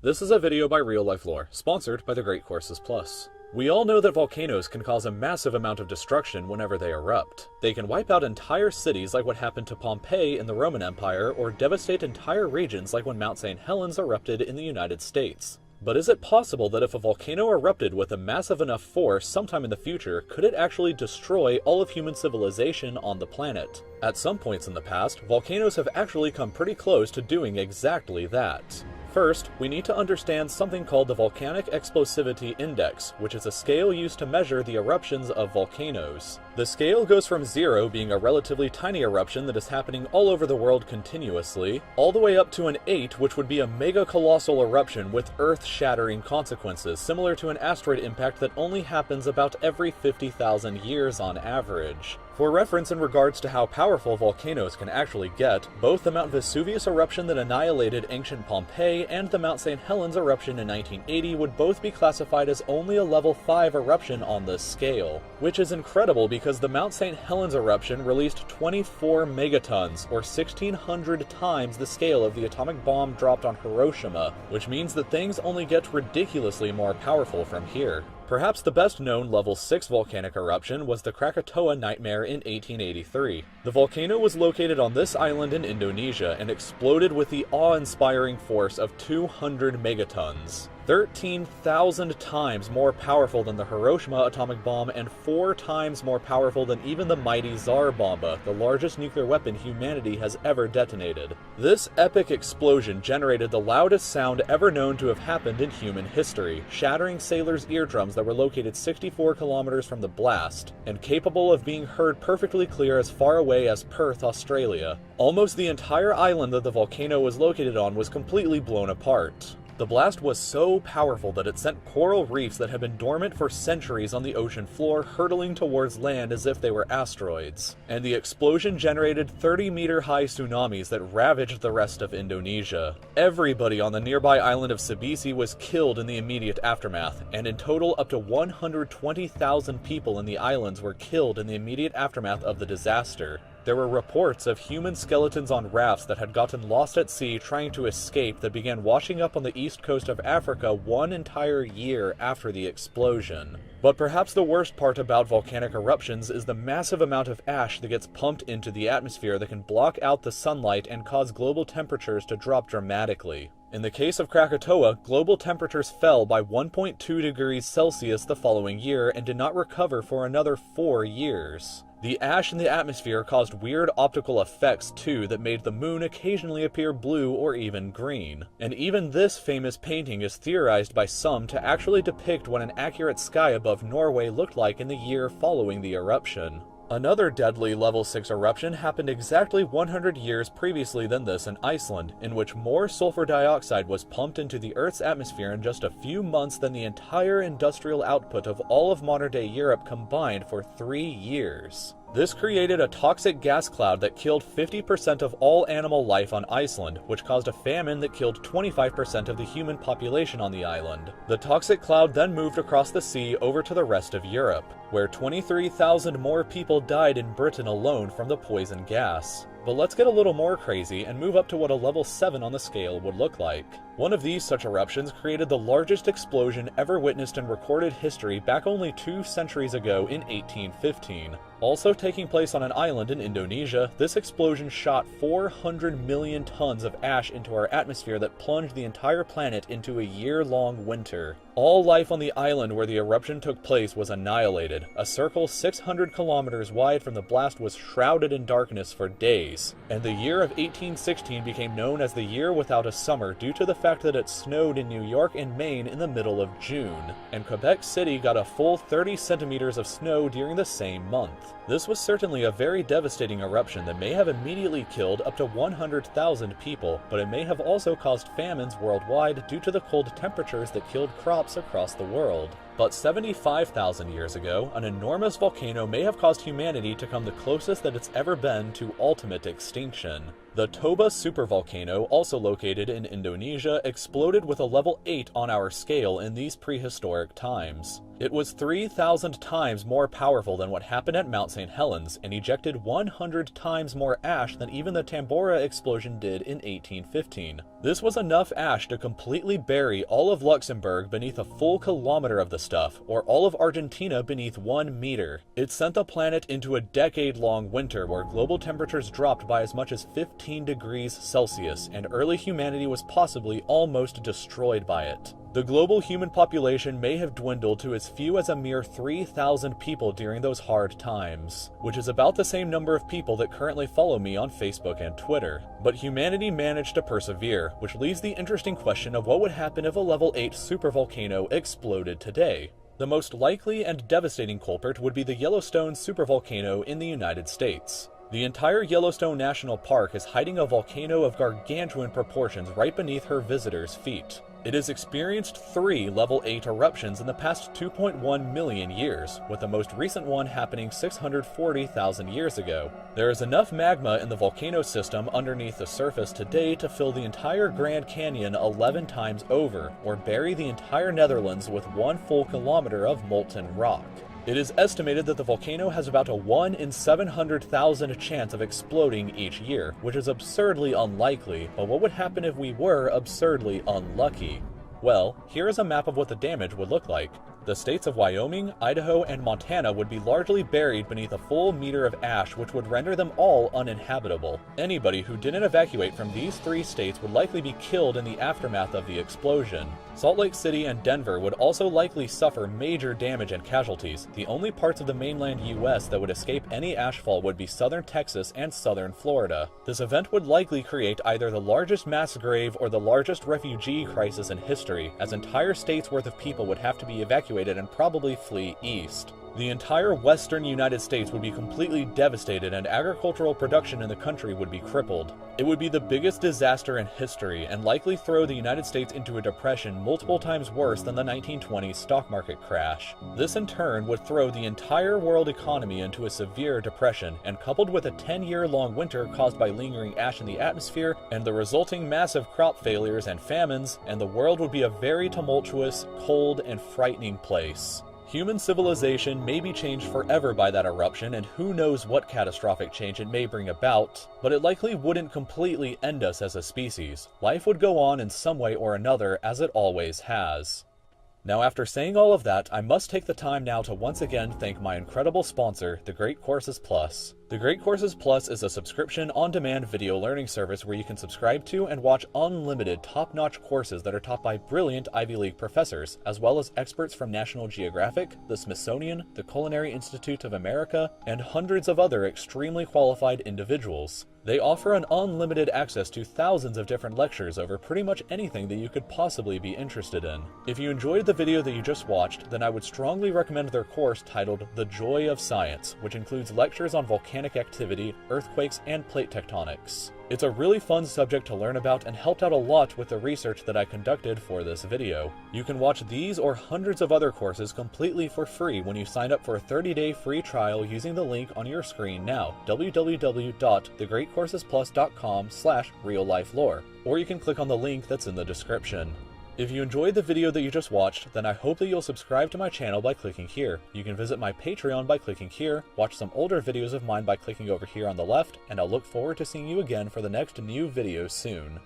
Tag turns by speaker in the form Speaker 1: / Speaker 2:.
Speaker 1: This is a video by Real Life Lore, sponsored by the Great Courses Plus. We all know that volcanoes can cause a massive amount of destruction whenever they erupt. They can wipe out entire cities like what happened to Pompeii in the Roman Empire, or devastate entire regions like when Mount St. Helens erupted in the United States. But is it possible that if a volcano erupted with a massive enough force sometime in the future, could it actually destroy all of human civilization on the planet? At some points in the past, volcanoes have actually come pretty close to doing exactly that. First, we need to understand something called the Volcanic Explosivity Index, which is a scale used to measure the eruptions of volcanoes. The scale goes from 0 being a relatively tiny eruption that is happening all over the world continuously, all the way up to an 8, which would be a mega-colossal eruption with earth-shattering consequences, similar to an asteroid impact that only happens about every 50,000 years on average. For reference in regards to how powerful volcanoes can actually get, both the Mount Vesuvius eruption that annihilated ancient Pompeii and the Mount St. Helens eruption in 1980 would both be classified as only a level 5 eruption on this scale, which is incredible because the Mount St. Helens eruption released 24 megatons, or 1,600 times the scale of the atomic bomb dropped on Hiroshima, which means that things only get ridiculously more powerful from here. Perhaps the best known level 6 volcanic eruption was the Krakatoa Nightmare in 1883. The volcano was located on this island in Indonesia and exploded with the awe-inspiring force of 200 megatons. 13,000 times more powerful than the Hiroshima atomic bomb and 4 times more powerful than even the mighty Tsar Bomba, the largest nuclear weapon humanity has ever detonated. This epic explosion generated the loudest sound ever known to have happened in human history, shattering sailors' eardrums that were located 64 kilometers from the blast, and capable of being heard perfectly clear as far away as Perth, Australia. Almost the entire island that the volcano was located on was completely blown apart. The blast was so powerful that it sent coral reefs that had been dormant for centuries on the ocean floor hurtling towards land as if they were asteroids. And the explosion generated 30-meter-high tsunamis that ravaged the rest of Indonesia. Everybody on the nearby island of Sabisi was killed in the immediate aftermath, and in total up to 120,000 people in the islands were killed in the immediate aftermath of the disaster. There were reports of human skeletons on rafts that had gotten lost at sea trying to escape that began washing up on the east coast of Africa 1 entire year after the explosion. But perhaps the worst part about volcanic eruptions is the massive amount of ash that gets pumped into the atmosphere that can block out the sunlight and cause global temperatures to drop dramatically. In the case of Krakatoa, global temperatures fell by 1.2 degrees Celsius the following year and did not recover for another 4 years. The ash in the atmosphere caused weird optical effects too that made the moon occasionally appear blue or even green. And even this famous painting is theorized by some to actually depict what an accurate sky above Norway looked like in the year following the eruption. Another deadly level 6 eruption happened exactly 100 years previously than this in Iceland, in which more sulfur dioxide was pumped into the Earth's atmosphere in just a few months than the entire industrial output of all of modern-day Europe combined for 3 years. This created a toxic gas cloud that killed 50% of all animal life on Iceland, which caused a famine that killed 25% of the human population on the island. The toxic cloud then moved across the sea over to the rest of Europe, where 23,000 more people died in Britain alone from the poison gas. But let's get a little more crazy and move up to what a level 7 on the scale would look like. One of these such eruptions created the largest explosion ever witnessed in recorded history back only 2 centuries ago in 1815. Also taking place on an island in Indonesia, this explosion shot 400 million tons of ash into our atmosphere that plunged the entire planet into a year-long winter. All life on the island where the eruption took place was annihilated. A circle 600 kilometers wide from the blast was shrouded in darkness for days, and the year of 1816 became known as the year without a summer due to the fact that it snowed in New York and Maine in the middle of June, and Quebec City got a full 30 centimeters of snow during the same month. This was certainly a very devastating eruption that may have immediately killed up to 100,000 people, but it may have also caused famines worldwide due to the cold temperatures that killed crops across the world. But 75,000 years ago, an enormous volcano may have caused humanity to come the closest that it's ever been to ultimate extinction. The Toba supervolcano, also located in Indonesia, exploded with a level 8 on our scale in these prehistoric times. It was 3,000 times more powerful than what happened at Mount St. Helens and ejected 100 times more ash than even the Tambora explosion did in 1815. This was enough ash to completely bury all of Luxembourg beneath a full kilometer of the stuff, or all of Argentina beneath 1 meter. It sent the planet into a decade-long winter where global temperatures dropped by as much as 15 degrees Celsius, and early humanity was possibly almost destroyed by it. The global human population may have dwindled to as few as a mere 3,000 people during those hard times, which is about the same number of people that currently follow me on Facebook and Twitter. But humanity managed to persevere, which leaves the interesting question of what would happen if a level 8 supervolcano exploded today. The most likely and devastating culprit would be the Yellowstone supervolcano in the United States. The entire Yellowstone National Park is hiding a volcano of gargantuan proportions right beneath her visitors' feet. It has experienced 3 level 8 eruptions in the past 2.1 million years, with the most recent one happening 640,000 years ago. There is enough magma in the volcano system underneath the surface today to fill the entire Grand Canyon 11 times over, or bury the entire Netherlands with 1 full kilometer of molten rock. It is estimated that the volcano has about a 1 in 700,000 chance of exploding each year, which is absurdly unlikely, but what would happen if we were absurdly unlucky? Well, here is a map of what the damage would look like. The states of Wyoming, Idaho, and Montana would be largely buried beneath a full meter of ash, which would render them all uninhabitable. Anybody who didn't evacuate from these 3 states would likely be killed in the aftermath of the explosion. Salt Lake City and Denver would also likely suffer major damage and casualties. The only parts of the mainland US that would escape any ashfall would be southern Texas and southern Florida. This event would likely create either the largest mass grave or the largest refugee crisis in history, as entire states worth of people would have to be evacuated and probably flee east. The entire western United States would be completely devastated and agricultural production in the country would be crippled. It would be the biggest disaster in history and likely throw the United States into a depression multiple times worse than the 1920s stock market crash. This in turn would throw the entire world economy into a severe depression, and coupled with a 10-year-long winter caused by lingering ash in the atmosphere and the resulting massive crop failures and famines, and the world would be a very tumultuous, cold, and frightening place. Human civilization may be changed forever by that eruption, and who knows what catastrophic change it may bring about, but it likely wouldn't completely end us as a species. Life would go on in some way or another, as it always has. Now, after saying all of that, I must take the time now to once again thank my incredible sponsor, The Great Courses Plus. The Great Courses Plus is a subscription on-demand video learning service where you can subscribe to and watch unlimited top-notch courses that are taught by brilliant Ivy League professors, as well as experts from National Geographic, the Smithsonian, the Culinary Institute of America, and hundreds of other extremely qualified individuals. They offer an unlimited access to thousands of different lectures over pretty much anything that you could possibly be interested in. If you enjoyed the video that you just watched, then I would strongly recommend their course titled The Joy of Science, which includes lectures on volcanic activity, earthquakes, and plate tectonics. It's a really fun subject to learn about and helped out a lot with the research that I conducted for this video. You can watch these or hundreds of other courses completely for free when you sign up for a 30-day free trial using the link on your screen now, www.thegreatcoursesplus.com/real-life-lore, or you can click on the link that's in the description. If you enjoyed the video that you just watched, then I hope that you'll subscribe to my channel by clicking here. You can visit my Patreon by clicking here, watch some older videos of mine by clicking over here on the left, and I'll look forward to seeing you again for the next new video soon.